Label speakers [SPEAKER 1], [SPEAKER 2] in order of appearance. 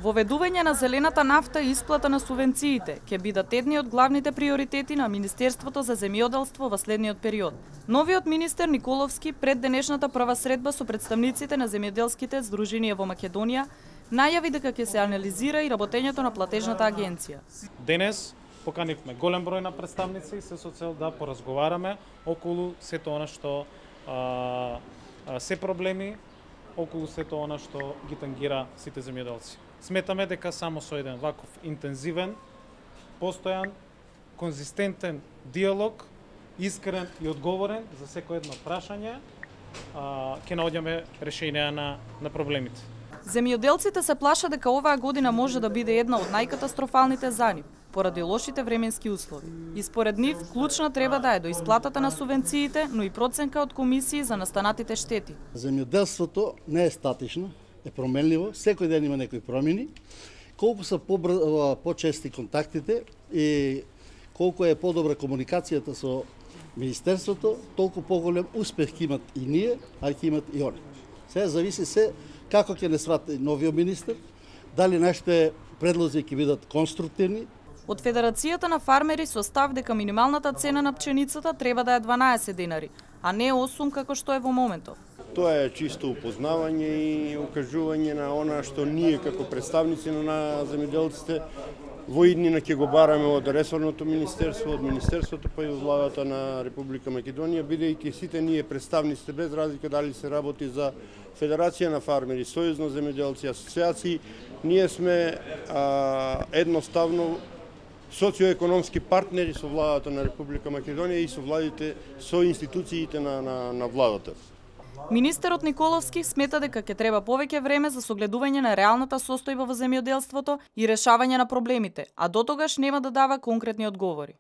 [SPEAKER 1] Воведување на зелената нафта и исплата на субвенциите ќе бидат едни од главните приоритети на Министерството за земјоделство во следниот период. Новиот министер Николовски пред денешната прва средба со представниците на земјоделските здруженија во Македонија најави дека ќе се анализира и работењето на платежната агенција.
[SPEAKER 2] Денес поканивме голем број на представници со цел да поразговараме околу сето она што се проблеми, околу сето она што ги тангира сите земјоделци. Сметаме дека само со еден ваков интензивен, постојан, конзистентен диалог, искрен и одговорен за секој едно прашање, ќе наоѓаме решенија на проблемите.
[SPEAKER 1] Земјоделците се плашат дека оваа година може да биде една од најкатастрофалните за нив, поради лошите временски услови. И според нив, клучна треба да е до исплатата на субвенциите, но и проценка од комисии за настанатите штети.
[SPEAKER 3] Земјоделството не е статично, е променливо, секој ден има некои промени. Колку се почести контактите и колку е подобра комуникацијата со Министерството, толку поголем успех ќе имат и ние, а ќе имат и они. Се зависи како ќе не сврати новиот министер, дали нашите предлози ќе бидат конструктивни.
[SPEAKER 1] Од Федерацијата на фармери со став дека минималната цена на пченицата треба да е 12 денари, а не 8 како што е во моментов.
[SPEAKER 4] Тоа е чисто упознавање и укажување на она што ние како представници на земјоделците во иднина ќе го бараме од ресорното министерство, од министерството па и од владата на Република Македонија, бидејќи сите ние представниците без разлика дали се работи за Федерација на фармери, Сојуз на земјоделци, асоциации, ние сме едноставно социоекономски партнери со владата на Република Македонија и со институциите на владата.
[SPEAKER 1] Министерот Николовски смета дека ќе треба повеќе време за согледување на реалната состојба во земјоделството и решавање на проблемите, а дотогаш нема да дава конкретни одговори.